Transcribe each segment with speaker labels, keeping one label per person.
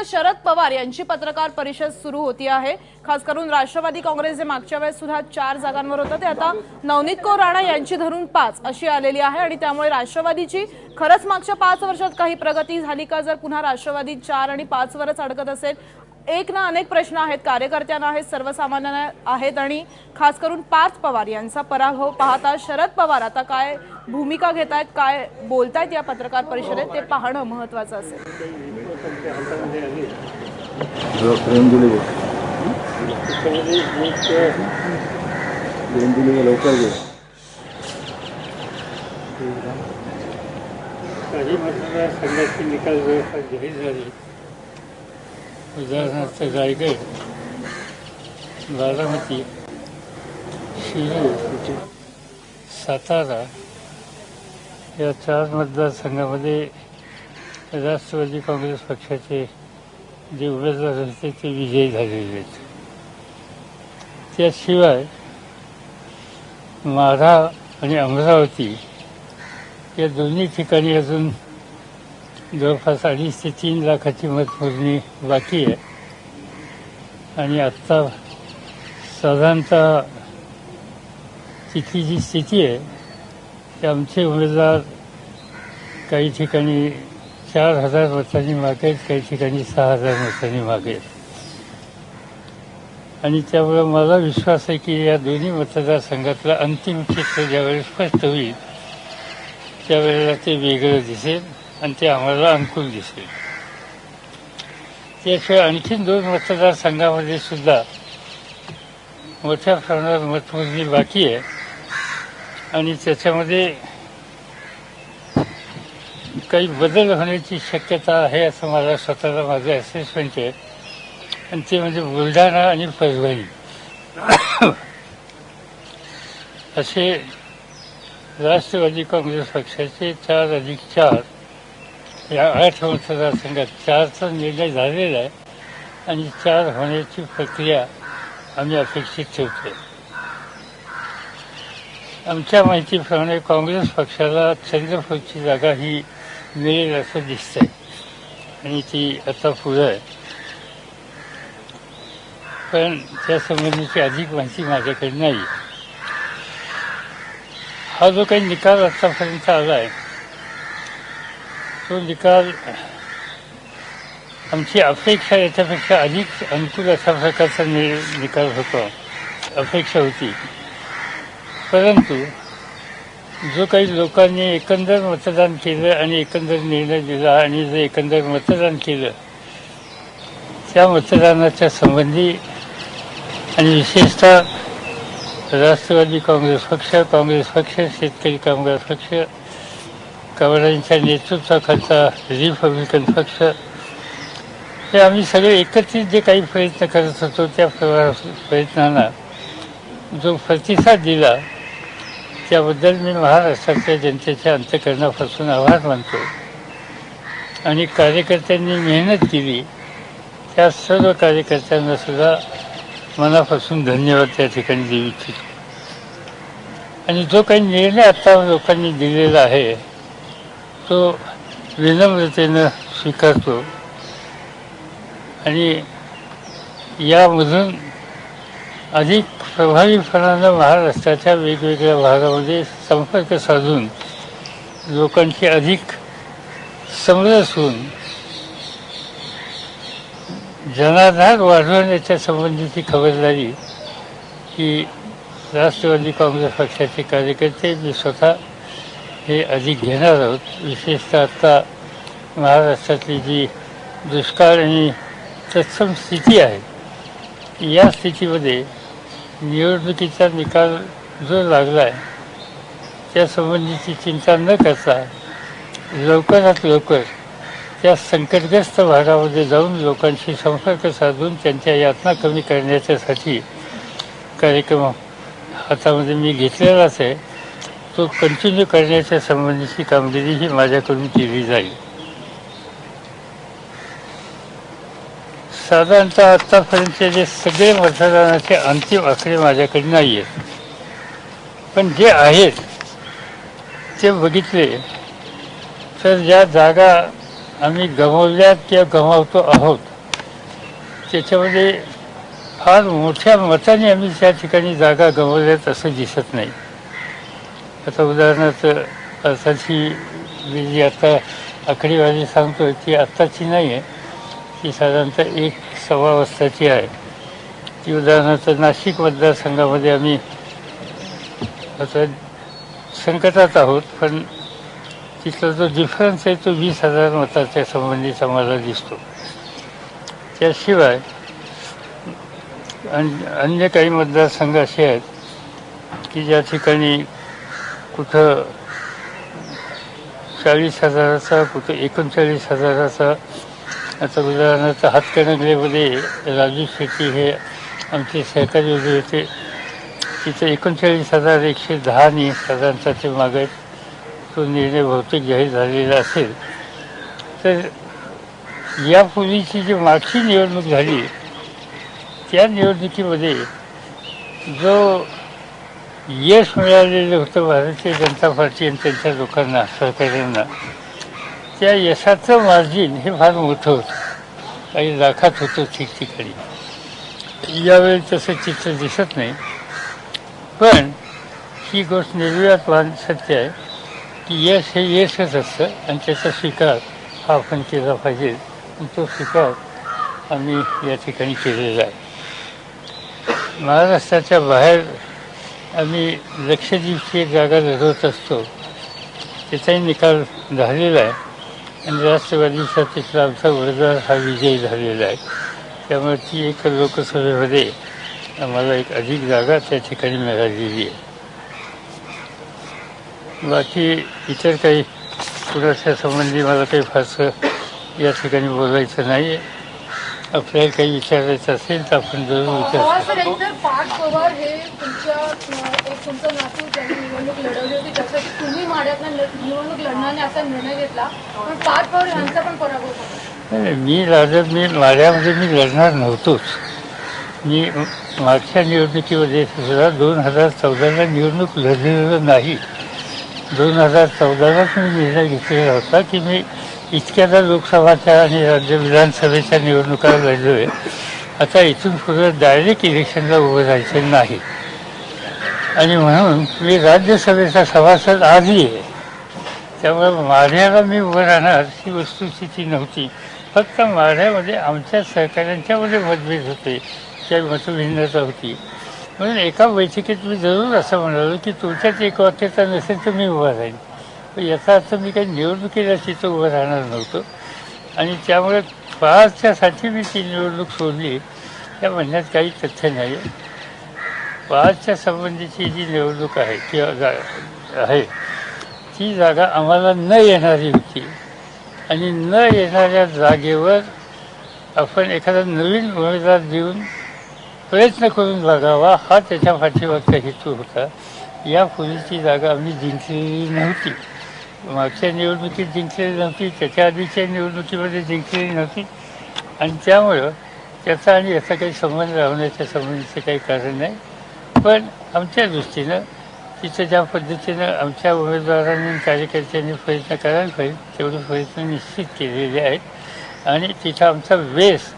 Speaker 1: आता शरद पवार यांची पत्रकार परिषद सुरू होती आहे। खास करून राष्ट्रवादी काँग्रेस जे मागच्या वेळेस सुद्धा 4 जागांवर होतं ते आता नवनीत कौर राणा यांची धरून 5 अशी आलेली आहे आणि त्यामुळे राष्ट्रवादीची खरंच मागच्या 5 वर्षात काही प्रगती झाली का? जर पुन्हा राष्ट्रवादी 4 आणि 5 वरच अडकत असेल, एक ना अनेक प्रश्न आहेत, कार्यकर्त्यांना आहेत, सर्वसामान्यांना आहेत आणि खास करून पार्थ पवार यांचा पराभव पाहता शरद पवार आता काय भूमिका घेतायत, काय बोलतायत या पत्रकार परिषदेत ते पाहणं महत्त्वाचं असेल।
Speaker 2: निकाल व्यवस्था जाहीर झाली। उदाहरणार्थ रायगड, बारामती, शिरूर, सातारा या 4 मतदारसंघामध्ये राष्ट्रवादी काँग्रेस पक्षाचे जे उमेदवार होते ते विजयी झालेले आहेत। त्याशिवाय माढा आणि अमरावती या दोन्ही ठिकाणी अजून जवळपास 2.5 ते 3 लाखाची मतमोजणी बाकी आहे आणि आत्ता साधारणतः तिथली जी स्थिती आहे की आमचे उमेदवार काही ठिकाणी 4,000 मतांनी मागे आहेत, काही ठिकाणी 6,000 मतांनी मागे आहेत आणि त्यामुळे मला विश्वास आहे की या दोन्ही मतदारसंघातलं अंतिम चित्र ज्यावेळेस स्पष्ट होईल त्यावेळेला ते वेगळं दिसेल आणि ते आम्हाला अनुकूल दिसेल। त्याशिवाय आणखीन 2 मतदारसंघामध्ये सुद्धा मोठ्या प्रमाणात मतमोजणी बाकी आहे आणि त्याच्यामध्ये काही बदल होण्याची शक्यता आहे असं मला स्वतःला माझं असेसमेंट आहे आणि ते म्हणजे बुलढाणा आणि परभणी असे राष्ट्रवादी काँग्रेस पक्षाचे 4+4 या 8 मतदारसंघात 4चा निर्णय झालेला आहे आणि 4 होण्याची प्रक्रिया आम्ही अपेक्षित ठेवतो। आमच्या माहितीप्रमाणे काँग्रेस पक्षाला चंद्रपूरची जागा ही मिळेल असं दिसतंय आणि ती आता पुढं आहे, पण त्यासंबंधीची अधिक माहिती माझ्याकडे नाही। हा जो काही निकाल आतापर्यंत आला आहे तो निकाल आमची अपेक्षा याच्यापेक्षा अधिक अनुकूल अशा प्रकारचा निकाल होता, अपेक्षा होती, परंतु जो काही लोकांनी एकंदर मतदान केलं आणि एकंदर निर्णय दिला आणि जे एकंदर मतदान केलं त्या मतदानाच्या संबंधी आणि विशेषतः राष्ट्रवादी काँग्रेस पक्ष, शेतकरी कामगार पक्ष, कावडांच्या नेतृत्वाखालचा रिपब्लिकन पक्ष हे आम्ही सगळे एकत्रित जे काही प्रयत्न करत होतो त्या प्रयत्नांना जो प्रतिसाद दिला त्याबद्दल मी महाराष्ट्राच्या जनतेच्या अंतःकरणापासून आभार मानतो आणि कार्यकर्त्यांनी मेहनत केली त्या सर्व कार्यकर्त्यांना सुद्धा मनापासून धन्यवाद त्या ठिकाणी देऊ इच्छितो आणि जो काही निर्णय आता लोकांनी दिलेला आहे तो विनम्रतेनं स्वीकारतो आणि यामधून अधिक प्रभावीपणानं महाराष्ट्राच्या वेगवेगळ्या भागामध्ये संपर्क साधून लोकांची अधिक समरस होऊन जनाधार वाढवण्याच्या संबंधीची खबरदारी ही राष्ट्रवादी काँग्रेस पक्षाचे कार्यकर्ते मी स्वतः हे अधिक घेणार आहोत। विशेषतः आता महाराष्ट्रातली जी दुष्काळ आणि तत्सम स्थिती आहे या स्थितीमध्ये निवडणुकीचा निकाल जो लागला आहे त्यासंबंधीची चिंता न करता लवकरात लवकर त्या संकटग्रस्त भागामध्ये जाऊन लोकांशी संपर्क साधून त्यांच्या यातना कमी करण्याच्यासाठी कार्यक्रम हातामध्ये मी घेतलेलाच आहे, तो कंटिन्यू करण्याच्या संबंधीची कामगिरी ही माझ्याकडून केली जाईल। साधारणतः आत्तापर्यंतचे जे सगळे मतदानाचे अंतिम आकडे माझ्याकडे नाही आहेत, पण जे आहेत ते बघितले तर ज्या जागा आम्ही गमावल्यात किंवा गमावतो आहोत त्याच्यामध्ये फार मोठ्या मताने आम्ही त्या ठिकाणी जागा गमावल्यात असं दिसत नाही. आता उदाहरणार्थ आताची मी जी आता आकडेवारी सांगतो ती आत्ताची नाही आहे, ती साधारणतः 1-1.25 वाजताची आहे. ती उदाहरणार्थ नाशिक मतदारसंघामध्ये आम्ही आता संकटात आहोत, पण तिथला जो डिफरन्स आहे तो 20,000 मताच्या संबंधित आम्हाला दिसतो. त्याशिवाय अन्य काही मतदारसंघ असे आहेत की ज्या ठिकाणी कुठं 40,000चा, कुठं 39,000चा. आता उदाहरणार्थ हातकणंगलेमध्ये राजू शेट्टी हे आमचे सहकारी उभे होते, तिथं 39,110 साधारणतः ते मागे तो निर्णय बहुतेक जाहीर झालेला असेल. तर यापूर्वीची जी मागची निवडणूक झाली त्या निवडणुकीमध्ये जो यश मिळालेलं होतं भारतीय जनता पार्टी आणि त्यांच्या लोकांना, सहकाऱ्यांना, त्या यशाचं मार्जिन हे फार मोठं होतं, काही लाखात होतं ठिकठिकाणी. यावेळी तसं चित्र दिसत नाही. पण ही गोष्ट निर्विवाद सत्य आहे की यश हे यशच असतं आणि त्याचा स्वीकार हा आपण केला पाहिजे. आणि तो स्वीकार आम्ही या ठिकाणी केलेला आहे. महाराष्ट्राच्या बाहेर आम्ही लक्षद्वीपची एक जागा लढवत असतो, त्याचाही निकाल झालेला आहे आणि राष्ट्रवादीचा तिथला आमचा वर्गार हा विजयी झालेला आहे. त्यामुळे ती एक लोकसभेमध्ये आम्हाला एक अधिक जागा त्या ठिकाणी मिळालेली आहे. बाकी इतर काही कुणाच्या संबंधी मला काही फारसं या ठिकाणी बोलायचं नाही आहे. आपल्याला काही विचारायचं असेल तर आपण जरूर विचारू.
Speaker 1: पार्थ पवार हे तुमचं नातू ज्यांनी निवडणूक लढवली होती त्यासाठी तुम्ही माढ्यातनं निवडणूक लढण्याने असा निर्णय घेतला, पण पार्थ पवार यांचा पण पराभव झाला.
Speaker 2: नाही, मी माढ्यामध्ये मी लढणार नव्हतोच. मी मागच्या निवडणुकीमध्ये सुद्धा 2014ला निवडणूक लढलेलं नाही. 2014लाच मी निर्णय घेतलेला होता की मी इतक्यादा लोकसभाच्या आणि राज्य विधानसभेच्या निवडणुका लढलो आहे, आता इथून पुढे डायरेक्ट इलेक्शनला उभं राहायचं नाही. आणि म्हणून मी राज्यसभेचा सभासद आधी आहे. त्यामुळे माढ्याला मी उभं राहणार ही वस्तुस्थिती नव्हती. फक्त माढ्यामध्ये आमच्या सहकाऱ्यांच्यामध्ये मतभेद होते, त्या मतभिन्नता होती. म्हणून एका बैठकीत मी जरूर असं म्हणालो की तुमच्यात एक वाक्यता नसेल तर मी उभा राहील. पण याचा अर्थ मी काही निवडणुकीला तिथं उभं राहणार नव्हतो. आणि त्यामुळे पाचच्यासाठी मी ती निवडणूक सोडली या म्हणण्यात काही तथ्य नाही. पाचच्या संबंधीची जी निवडणूक आहे किंवा आहे ती जागा आम्हाला न येणारी होती आणि न येणाऱ्या जागेवर आपण एखादा नवीन उमेदवार देऊन प्रयत्न करून बघावा हा त्याच्या पाठीमागचा हेतू होता. यापूर्वीची जागा आम्ही जिंकलेली नव्हती, मागच्या निवडणुकीत जिंकलेली नव्हती, त्याच्या आधीच्या निवडणुकीमध्ये जिंकलेली नव्हती. आणि त्यामुळं त्याचा आणि याचा काही संबंध राहण्याच्या संबंधीचं काही कारण नाही. पण आमच्या दृष्टीनं तिथं ज्या पद्धतीनं आमच्या उमेदवारांनी आणि कार्यकर्त्यांनी प्रयत्न करायला पाहिजे तेवढे प्रयत्न निश्चित केलेले आहेत. आणि तिथं आमचा बेस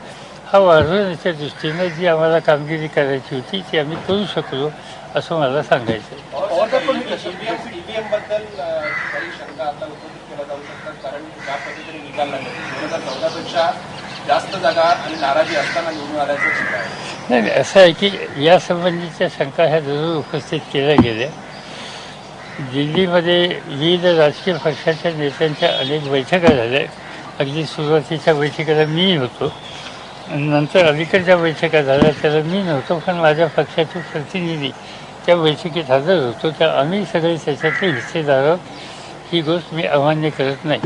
Speaker 2: हा वाढवण्याच्या दृष्टीनं जी आम्हाला कामगिरी करायची होती ती आम्ही करू शकलो असं मला सांगायचं आहे.
Speaker 3: ईव्हीएमबद्दल काही शंका आता उपस्थित केल्या जाऊ शकतात, कारण ज्या पद्धतीने निकाल लागले 2014पेक्षा जास्त जागा आणि नाराजी असताना निवडून आल्याचं चित्र आहे.
Speaker 2: नाही, असं आहे की यासंबंधीच्या शंका ह्या जरूर उपस्थित केल्या गेल्या. दिल्लीमध्ये विविध राजकीय पक्षाच्या नेत्यांच्या अनेक बैठका झाल्या. अगदी सुरुवातीच्या बैठकीला मी होतो, नंतर अलीकडच्या बैठका झाल्या त्याला मी नव्हतो, पण माझ्या पक्षाचे प्रतिनिधी त्या बैठकीत हजर होतो. त्या आम्ही सगळे त्याच्यातले हिस्सेदार आहोत. ही गोष्ट मी अमान्य करत नाही.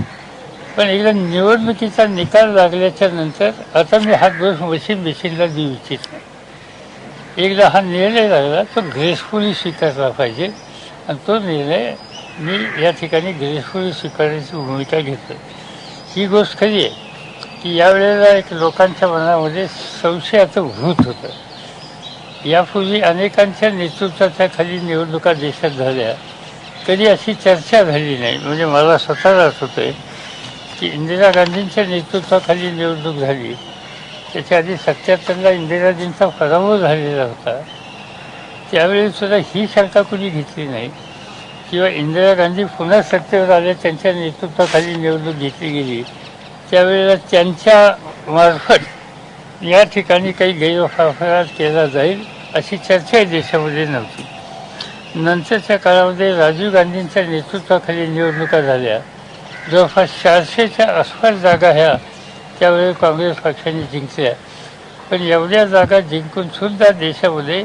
Speaker 2: पण एकदा निवडणुकीचा निकाल लागल्याच्या नंतर आता मी हा दोष मशीनला देऊ इच्छित नाही. एकदा हा निर्णय लागला तो ग्रेसफुली स्वीकारला पाहिजे आणि तो निर्णय मी या ठिकाणी ग्रेसफुली स्वीकारण्याची भूमिका घेतो. ही गोष्ट खरी आहे की यावेळेला एक लोकांच्या मनामध्ये संशयाचं भूत होतं. यापूर्वी अनेकांच्या नेतृत्वाच्या खाली निवडणुका देशात झाल्या, कधी अशी चर्चा झाली नाही. म्हणजे मला स्वतःला आठवतं आहे की इंदिरा गांधींच्या नेतृत्वाखाली निवडणूक झाली त्याच्या आधी 77ला इंदिराजींचा पराभव झालेला होता, त्यावेळी सुद्धा ही शंका कुणी घेतली नाही किंवा इंदिरा गांधी पुन्हा सत्तेवर आले, त्यांच्या नेतृत्वाखाली निवडणूक घेतली गेली, त्यावेळेला त्यांच्या मार्फत या ठिकाणी काही गैरवापर केला जाईल अशी चर्चा देशामध्ये नव्हती. नंतरच्या काळामध्ये राजीव गांधींच्या नेतृत्वाखाली निवडणुका झाल्या, जवळपास 400च्या आसपास जागा ह्या त्यावेळी काँग्रेस पक्षाने जिंकल्या. पण एवढ्या जागा जिंकून सुद्धा देशामध्ये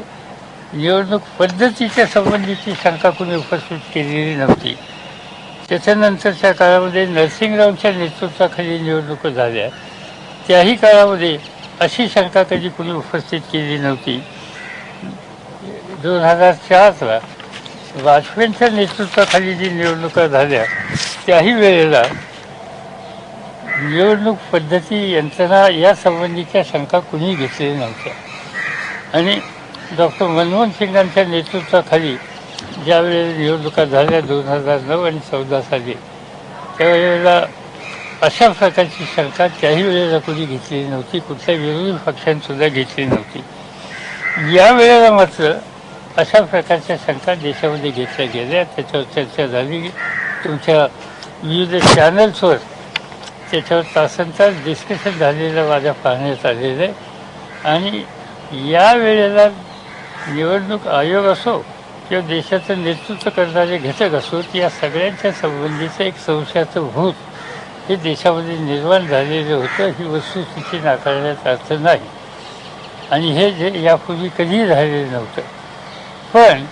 Speaker 2: निवडणूक पद्धतीच्या संबंधीची शंका कुणी उपस्थित केलेली नव्हती. त्याच्यानंतरच्या काळामध्ये नरसिंगरावच्या नेतृत्वाखाली निवडणुका झाल्या, त्याही काळामध्ये अशी शंका कधी कुणी उपस्थित केली नव्हती. 2004ला वाजपेयींच्या नेतृत्वाखाली जी निवडणुका झाल्या, त्याही वेळेला निवडणूक पद्धती, यंत्रणा या संबंधीच्या शंका कुणी घेतलेल्या नव्हत्या. आणि डॉक्टर मनमोहन सिंगांच्या नेतृत्वाखाली ज्यावेळेला निवडणुका झाल्या 2009 आणि 14 साली, त्यावेळेला अशा प्रकारची शंका त्याही वेळेला कोणी घेतलेली नव्हती, कुठल्या विरोधी पक्षांसुद्धा घेतली नव्हती. यावेळेला मात्र अशा प्रकारच्या शंका देशामध्ये घेतल्या गेल्या, त्याच्यावर चर्चा झाली. तुमच्या विविध चॅनल्सवर त्याच्यावर तासनतास डिस्कशन झालेलं माझ्या पाहण्यात आलेलं आहे. आणि या वेळेला निवडणूक आयोग असो किंवा देशाचं नेतृत्व करणारे घटक असोत, या सगळ्यांच्या संबंधीचं एक संशयाचं भूत हे देशामध्ये निर्माण झालेलं होतं. ही वस्तुस्थिती नाकारण्याचा अर्थ नाही आणि हे जे यापूर्वी कधीही झालेलं नव्हतं. पण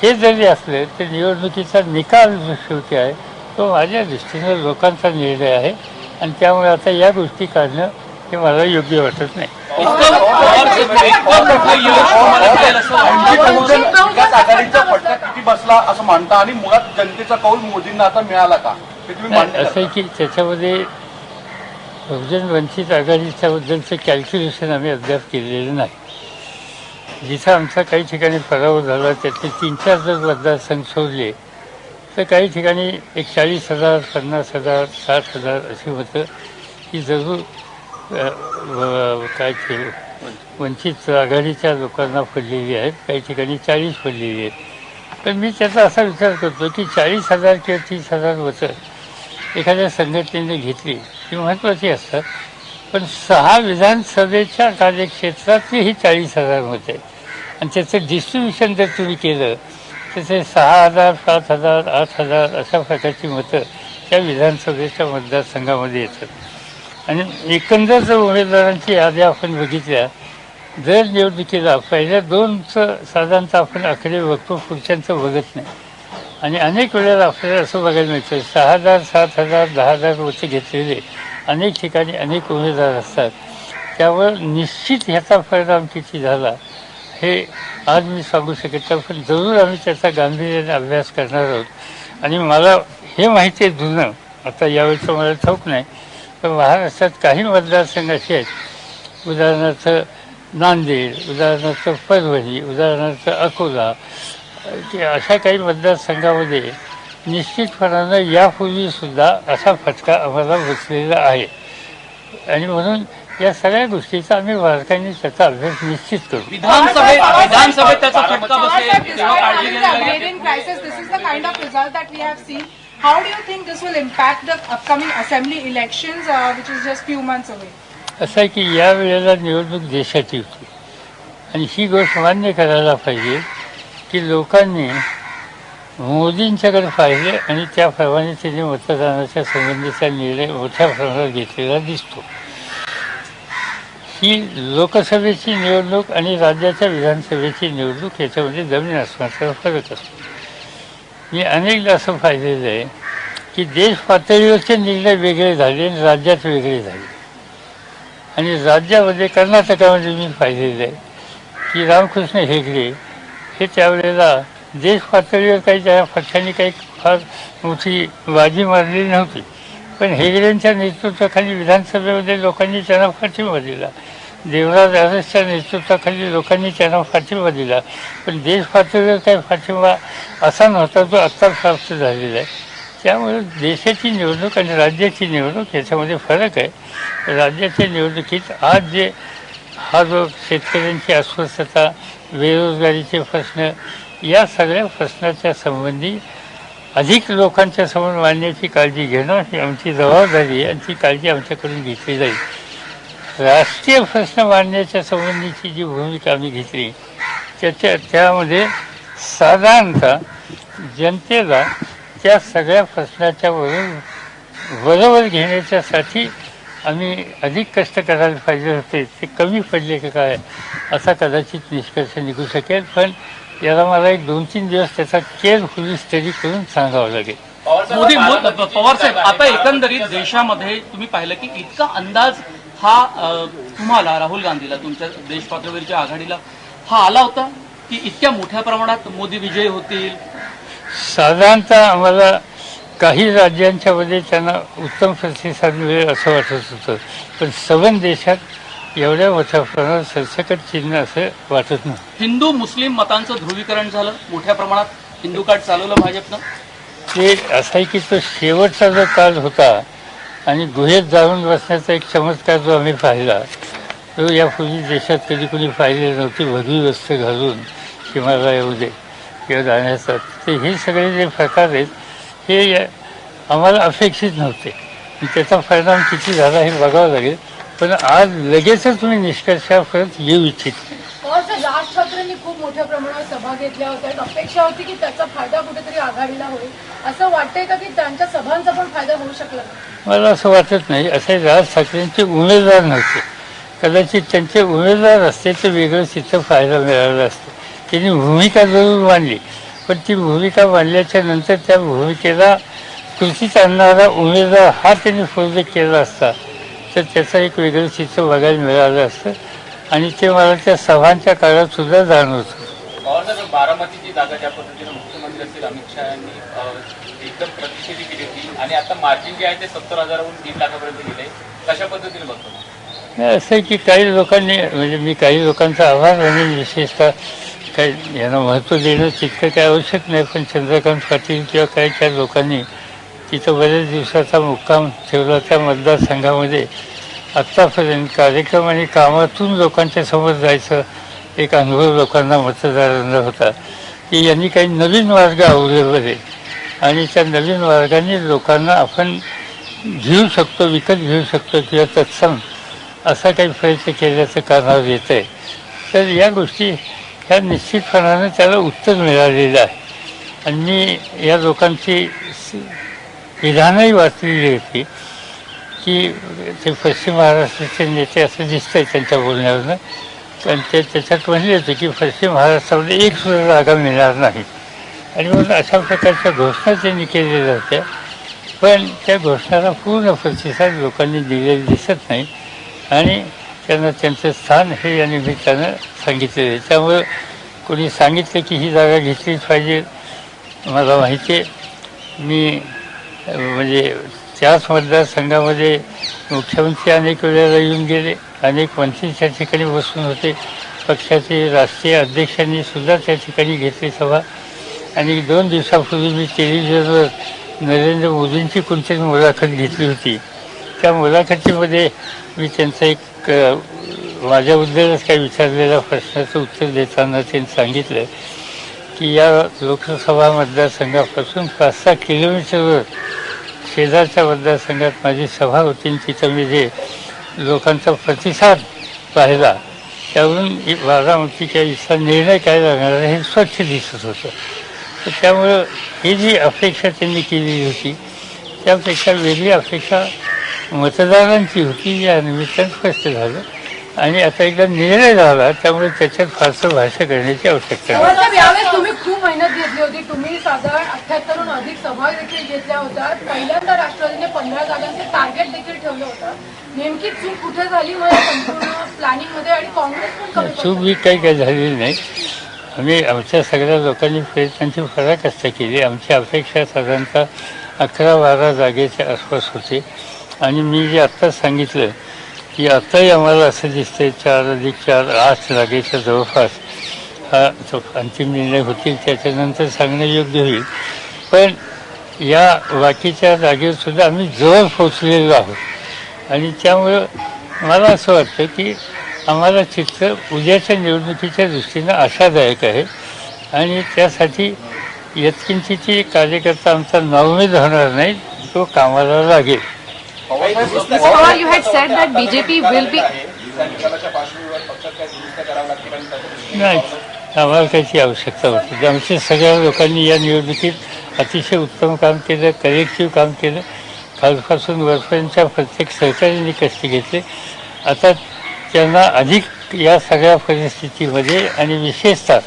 Speaker 2: हे जरी असलं तर निवडणुकीचा निकाल जो शेवटी आहे तो माझ्या दृष्टीनं लोकांचा निर्णय आहे आणि त्यामुळे आता या गोष्टी काढणं हे मला योग्य वाटत नाही.
Speaker 4: आघाडीचा फटका किती बसला असं मानता आणि मुळात जनतेचा कौल मोदींना आता मिळाला का, हे तुम्ही मान्य
Speaker 2: असं आहे की त्याच्यामध्ये बहुजन वंचित आघाडीच्या बद्दलचं कॅल्क्युलेशन आम्ही अद्याप केलेलं नाही. जिथं आमचा काही ठिकाणी पराभव झाला त्यातले 3-4 जर मतदारसंघ सोडले तर काही ठिकाणी एक 40,000, 50,000, 60,000 अशी मतं ही जरूर काय केलं वंचित आघाडीच्या लोकांना पडलेली आहेत, काही ठिकाणी 40 पडलेली आहेत. पण मी त्याचा असा विचार करतो की 40,000 किंवा 30,000 मतं एखाद्या संघटनेने घेतली ही महत्त्वाची असतात, पण 6 विधानसभेच्या कार्यक्षेत्रातली ही 40,000 मतं आहेत आणि त्याचं डिस्ट्रीब्युशन जर तुम्ही केलं त्याचे 6,000, 7,000, 8,000 अशा प्रकारची मतं त्या विधानसभेच्या मतदारसंघामध्ये येतात. आणि एकंदर जर उमेदवारांची याद्या आपण बघितल्या, दर निवडणुकीला पहिल्या 2चं साधारणतः आपण आकडे बघतो, पुढच्यांचं बघत नाही. आणि अनेक वेळेला आपल्याला असं बघायला मिळतं 6,000, 7,000, 10,000 मतं घेतलेले अनेक ठिकाणी अनेक उमेदवार असतात. त्यावर निश्चित ह्याचा परिणाम किती झाला हे आज मी सांगू शकत नाही, पण जरूर आम्ही त्याचा गांभीर्याने अभ्यास करणार आहोत. आणि मला हे माहिती आहे जुनं, आता यावेळेचं मला ठाऊक नाही, पण महाराष्ट्रात काही मतदारसंघ असे आहेत, उदाहरणार्थ नांदेड, उदाहरणार्थ परभणी, उदाहरणार्थ अकोला, की अशा काही मतदारसंघामध्ये निश्चितपणानं यापूर्वीसुद्धा असा फटका आम्हाला बसलेला आहे. आणि म्हणून या सगळ्या गोष्टीचा आम्ही बारकाईने त्याचा अभ्यास निश्चित करू.
Speaker 5: विधानसभेत त्याचा फटका बसेल तेव्हा काळजी घ्यायला
Speaker 6: agrarian crisis, this is the kind of result that we have seen. How do you think this will impact the upcoming assembly elections, which is just few months away?
Speaker 2: असं आहे की या वेळेला निवडणूक देशाची होती आणि ही गोष्ट मान्य करायला पाहिजे की लोकांनी मोदींच्याकडे पाहिले आणि त्याप्रमाणे त्यांनी मतदानाच्या संबंधीचा निर्णय मोठ्या प्रमाणात घेतलेला दिसतो. ही लोकसभेची निवडणूक आणि राज्याच्या विधानसभेची निवडणूक याच्यामध्ये जमीन आसमानाचा फरक असतो. मी अनेकदा असं पाहिलेलं आहे की देश पातळीवरचे निर्णय वेगळे झाले आणि राज्यात वेगळे झाले. आणि राज्यामध्ये कर्नाटकामध्ये मी पाहिलेलं आहे की रामकृष्ण हेगडे हे त्यावेळेला देश पातळीवर काही त्या पक्षांनी काही फार मोठी बाजी मारलेली नव्हती, पण हेगडेंच्या नेतृत्वाखाली विधानसभेमध्ये लोकांनी त्यांना पाठिंबा दिला. देवराज अरसच्या नेतृत्वाखाली लोकांनी त्यांना पाठिंबा दिला, पण देश पातळीवर काही पाठिंबा असा नव्हता जो आत्ता प्राप्त झालेला आहे. त्यामुळे देशाची निवडणूक आणि राज्याची निवडणूक याच्यामध्ये फरक आहे. राज्याच्या निवडणुकीत आज जे हा जो शेतकऱ्यांची अस्वस्थता, बेरोजगारीचे प्रश्न, या सगळ्या प्रश्नाच्या संबंधी अधिक लोकांच्या समोर मांडण्याची काळजी घेणं ही आमची जबाबदारी आहे आणि ती काळजी आमच्याकडून घेतली जाईल. राष्ट्रीय प्रश्न मांडण्याच्या संबंधीची जी भूमिका आम्ही घेतली त्यामध्ये साधारणतः जनतेला त्या सगळ्या प्रश्नाच्या बरोबर घेण्याच्यासाठी आम्ही अधिक कष्ट करायला पाहिजे होते, ते कमी पडले का काय असा कदाचित निष्कर्ष निघू शकेल. पण याला मला एक 2-3 दिवस त्याचा केअरफुली स्टडी करून सांगावं लागेल.
Speaker 5: पवार साहेब, आता एकंदरीत देशामध्ये तुम्ही पाहिलं की इतका अंदाज हा तुम्हाला, राहुल गांधीला, तुमच्या देश पातळीवरच्या आघाडीला हा आला होता की इतक्या मोठ्या प्रमाणात मोदी विजयी होतील?
Speaker 2: साधारणतः आम्हाला काही राज्यांच्या मध्ये त्यांना उत्तम प्रतिसाद मिळेल असं वाटत होतं, पण सबंध देशात एवढ्या मोठ्या प्रमाणात सरसकट चिन्ह असं वाटत नव्हतं.
Speaker 5: हिंदू मुस्लिम मतांचं ध्रुवीकरण झालं, मोठ्या प्रमाणात हिंदू कार्ड चालवलं भाजपनं.
Speaker 2: ते असं आहे की तो शेवटचा जो काळ होता आणि गुहेत जाऊन बसण्याचा एक चमत्कार जो आम्ही पाहिला, तो यापूर्वी देशात कधी कोणी पाहिले नव्हते. भगवी वस्त्र घालून हिमालयामध्ये किंवा जाण्याचा, ते हे सगळे जे प्रकार आहेत हे आम्हाला अपेक्षित नव्हते. त्याचा परिणाम किती झाला हे बघावं लागेल, पण आज लगेचच मी निष्कर्षापर्यंत येऊ इच्छित नाही.
Speaker 7: राज ठाकरेंनी खूप मोठ्या प्रमाणावर सभा घेतल्या होत्या, अपेक्षा होती की त्याचा फायदा कुठेतरी आघाडीला होईल. असं वाटतंय का की त्यांच्या सभांचा पण फायदा होऊ शकला?
Speaker 2: मला असं वाटत नाही. असे राज ठाकरेंचे उमेदवार नव्हते, कदाचित त्यांचे उमेदवार असते तर वेगळं तिथं फायदा मिळाला असतो. त्यांनी भूमिका जरूर मांडली, पण ती भूमिका मांडल्याच्या नंतर त्या भूमिकेला कृतीत आणणारा उमेदवार हा त्यांनी फौज केला असता तर त्याचं एक वेगळं चित्र बघायला मिळालं असतं आणि ते मला त्या सभांच्या काळात सुद्धा जाणवतं.
Speaker 3: पवारसाहेब, बारामतीची जागा ज्या पद्धतीने मुख्यमंत्री असतील अमित शहा यांनी एकदम प्रतिषेधी केली होती आणि आता मार्जिन जे आहे ते 70,000वरून 3 लाखापर्यंत गेले, कशा पद्धतीने बघतो?
Speaker 2: नाही, असं आहे की काही लोकांनी, म्हणजे मी काही लोकांचा आभार मानेन, विशेषतः काही यांना महत्त्व देणं तितकं काही आवश्यक नाही, पण चंद्रकांत पाटील किंवा काही त्या लोकांनी तिथं बऱ्याच दिवसाचा मुक्काम ठेवला. त्या मतदारसंघामध्ये आत्तापर्यंत कार्यक्रम आणि कामातून लोकांच्या समोर जायचं एक अनुभव लोकांना, मतदारांना होता की यांनी काही नवीन मार्ग अवलंबले आणि त्या नवीन मार्गाने लोकांना आपण घेऊ शकतो, विकत घेऊ शकतो किंवा तत्सम असा काही प्रयत्न केल्याचं कारणावर येतं आहे. तर या गोष्टी ह्या निश्चितपणानं त्याला उत्तर मिळालेलं आहे आणि मी या लोकांची विधानही वाचलेली होती की ते पश्चिम महाराष्ट्राचे नेते असं दिसतंय त्यांच्या बोलण्यावरनं, कारण ते त्याच्यात म्हणले होते की पश्चिम महाराष्ट्रामध्ये एक सुद्धा जागा मिळणार नाही आणि म्हणून अशा प्रकारच्या घोषणा त्यांनी केलेल्या होत्या, पण त्या घोषणाला पूर्ण प्रतिसाद लोकांनी दिलेला दिसत नाही आणि त्यांना त्यांचं स्थान हे या निमित्तानं सांगितलेलं आहे. त्यामुळं कोणी सांगितलं की ही जागा घेतलीच पाहिजे, मला माहिती आहे. मी म्हणजे त्याच मतदारसंघामध्ये मुख्यमंत्री अनेक वेळेला येऊन गेले, अनेक मंत्री त्या ठिकाणी बसून होते, पक्षाचे राष्ट्रीय अध्यक्षांनी सुद्धा त्या ठिकाणी घेतली सभा आणि 2 दिवसापूर्वी मी टेलिव्हिजनवर नरेंद्र मोदींची कोणतीच मुलाखत घेतली होती. त्या मुलाखतीमध्ये मी त्यांचं एक माझ्याबद्दलच काही विचारलेल्या प्रश्नाचं उत्तर देताना त्यांनी सांगितलं की या लोकसभा मतदारसंघापासून 5-6 किलोमीटरवर शेजारच्या मतदारसंघात माझी सभा होती आणि तिथं मी जे लोकांचा प्रतिसाद पाहिला त्यावरून बारामतीच्या इथला निर्णय काय लागणार आहे हे स्वच्छ दिसत होतं. तर त्यामुळं ही जी अपेक्षा त्यांनी केलेली होती त्यापेक्षा वेगळी अपेक्षा मतदारांची होती, या निमित्तानं स्पष्ट झालं आणि आता एकदा निर्णय झाला त्यामुळे त्याच्यात फारसं भाष्य करण्याची आवश्यकता नाही.
Speaker 7: यावेळेस तुम्ही खूप मेहनत घेतली होती, तुम्ही साधारण 78हून अधिक सभा देखील घेतल्या होत्या. पहिल्यांदा राष्ट्रवादीने 15 जागांचे टार्गेट देखील ठेवलं होतं. नेमकी चूक कुठे झाली मग संपूर्ण प्लॅनिंग मध्ये आणि काँग्रेस पण
Speaker 2: चूक बी काही झालेली नाही. आम्ही आमच्या सगळ्या लोकांनी प्रयत्नांची पराकाष्ठा केली. आमची अपेक्षा साधारणतः 11-12 जागेच्या आसपास होते आणि मी जे आत्ताच सांगितलं की आत्ताही आम्हाला असं दिसतंय 4+4 8 जागेच्या जवळपास हा अंतिम निर्णय होतील, त्याच्यानंतर सांगणं योग्य होईल. पण या बाकीच्या जागेवर सुद्धा आम्ही जवळ पोचलेलो आहोत आणि त्यामुळं मला असं वाटतं की आम्हाला चित्र उद्याच्या निवडणुकीच्या दृष्टीनं आशादायक आहे आणि त्यासाठी यत्किंचितही कार्यकर्ता आमचा नाउमेद होणार नाही, तो कामाला लागेल.
Speaker 8: Mr. Pawar, you had said that BJP will be.
Speaker 3: त्या निकालाच्या पार्श्वभूमीवर पक्षात काही दुरुस्त करावं लागतील आणि त्याच्या दृष्टीने
Speaker 2: नाही, आम्हाला त्याची आवश्यकता होती. आमच्या सगळ्या लोकांनी या निवडणुकीत अतिशय उत्तम काम केलं, कलेक्टिव्ह काम केलं. खालपासून वरपर्यंतच्या प्रत्येक सहकार्याने कष्ट घेतले. आता त्यांना अधिक या सगळ्या परिस्थितीमध्ये आणि विशेषतः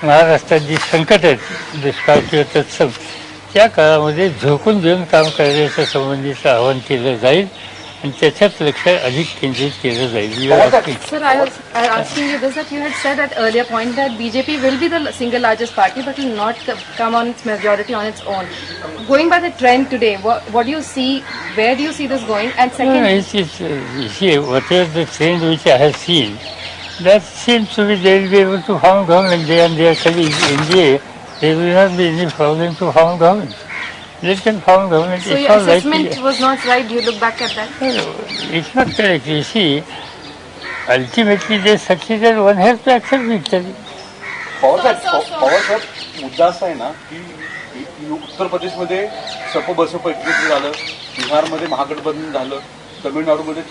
Speaker 2: महाराष्ट्रात जी संकट आहेत, दुष्काळ किंवा तत्सम, त्या काळामध्ये झोकून देऊन काम करण्याच्या संबंधीचं आवाहन केलं जाईल आणि त्याच्यात लक्ष अधिक केंद्रित केलं जाईल.
Speaker 8: Sir, I was asking you this, that you had said at earlier point that BJP will be the single largest party but will not come on its majority on its own. Going by the trend today, what do you see, where do you see this going? And second,
Speaker 2: you see, whatever the trend which I have seen, that seems to be they will be able to form government, they and their colleagues. In the there will not be any problem to form government. They can form government.
Speaker 8: so
Speaker 2: It's
Speaker 8: your
Speaker 2: not
Speaker 8: assessment
Speaker 2: likely.
Speaker 8: was not right. You look back at that.
Speaker 2: It's not correct. You see, ultimately they succeeded. One has to accept victory.
Speaker 4: पवारसाहेब, मुद्दा असा आहे ना की उत्तर प्रदेशमध्ये सप बसप एकत्र झालं, बिहारमध्ये महागठबंधन झालं, तमिळनाडूमध्ये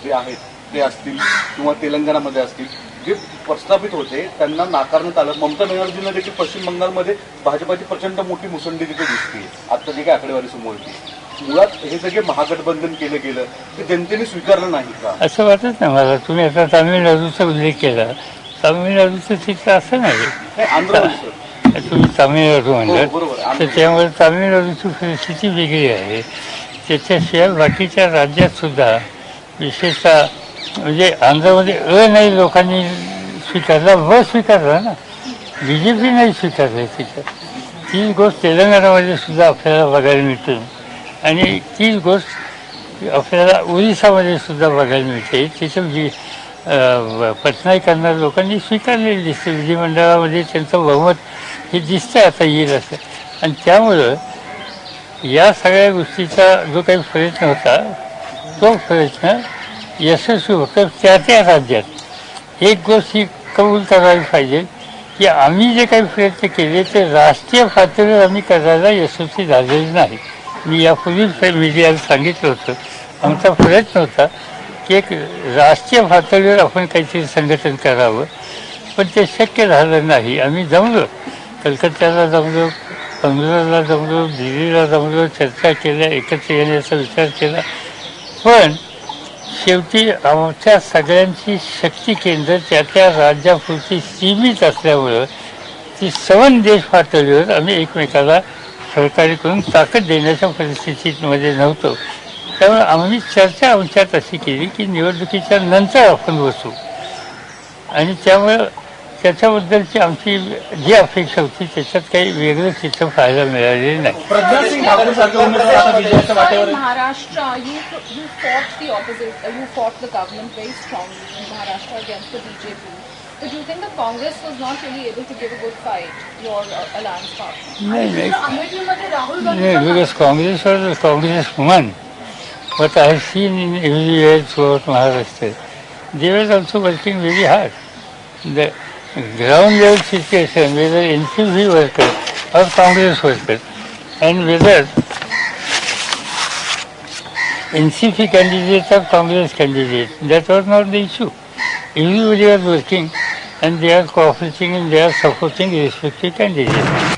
Speaker 4: जे आहेत ते असतील किंवा तेलंगणामध्ये असतील, जे प्रस्थापित होते त्यांना नाकारण्यात आलं. ममता बॅनर्जींना देखील पश्चिम बंगालमध्ये भाजपाची प्रचंड मोठी मुसंडी तिथे दिसते. आता जे काही आकडेवारी समोर येते, मुळात हे सगळे महागठबंधन केलं गेलं ते जनतेने स्वीकारलं नाही का,
Speaker 2: असं वाटत नाही मला. तुम्ही आता तामिळनाडूचा उल्लेख केला. तामिळनाडूचं चित्र असं नाही.
Speaker 4: आंध्र
Speaker 2: तुम्ही तामिळनाडू म्हणलं
Speaker 4: बरोबर.
Speaker 2: तर त्यामुळे तामिळनाडूची परिस्थिती वेगळी आहे. त्याच्याशिवाय बाकीच्या राज्यात सुद्धा विशेषतः म्हणजे आंध्रमध्ये नाही लोकांनी स्वीकारला, स्वीकारला ना, BJP नाही स्वीकारलं तिथं. तीच गोष्ट तेलंगणामध्ये सुद्धा आपल्याला बघायला मिळते आणि तीच गोष्ट आपल्याला ओरिसामध्ये सुद्धा बघायला मिळते. तिथं जी पटनाईकांना लोकांनी स्वीकारलेली दिसते. विधिमंडळामध्ये त्यांचं बहुमत हे दिसतंय आता येईल असं. आणि त्यामुळं या सगळ्या गोष्टीचा जो काही प्रयत्न होता तो प्रयत्न यशस्वी होतं. त्या राज्यात एक गोष्ट ही कबूल करायला पाहिजे की आम्ही जे काही प्रयत्न केले ते राष्ट्रीय पातळीवर आम्ही करायला यशस्वी झालेले नाही. मी यापूर्वीच मीडियाला सांगितलं होतं, आमचा प्रयत्न होता की एक राष्ट्रीय पातळीवर आपण काहीतरी संघटन करावं, पण ते शक्य झालं नाही. आम्ही जमलो, कलकत्त्याला जमलो, बंगलोरला जमलो, दिल्लीला जमलो, चर्चा केल्या, एकत्र येण्याचा विचार केला. पण शेवटी आमच्या सगळ्यांची शक्ती केंद्र त्या राज्यापुरती सीमित असल्यामुळं ती सवन देश पातळीवर आम्ही एकमेकाला सहकार्य करून ताकद देण्याच्या परिस्थितीमध्ये नव्हतो. त्यामुळे आम्ही चर्चा आमच्यात अशी केली की निवडणुकीच्या नंतर आपण बसू आणि त्यामुळं त्याच्याबद्दलची आमची जी अपेक्षा होती त्याच्यात काही वेगळं चित्र पाहायला मिळालेलं नाही.
Speaker 1: Maharashtra, you fought the opposite, you fought the government very strongly in Maharashtra against the BJP. But do you think the Congress was not really able to give a good fight, your alliance partner?
Speaker 2: नाही,
Speaker 7: अमेठीमध्ये Rahul Gandhi
Speaker 2: because Congress won. What I have seen in everywhere throughout Maharashtra, they were also working very hard. The ground level situation, whether NCP workers or Congress workers, and whether NCP candidate or Congress candidate, that was not the issue. Everybody was working and they are cooperating and they are supporting respective candidates.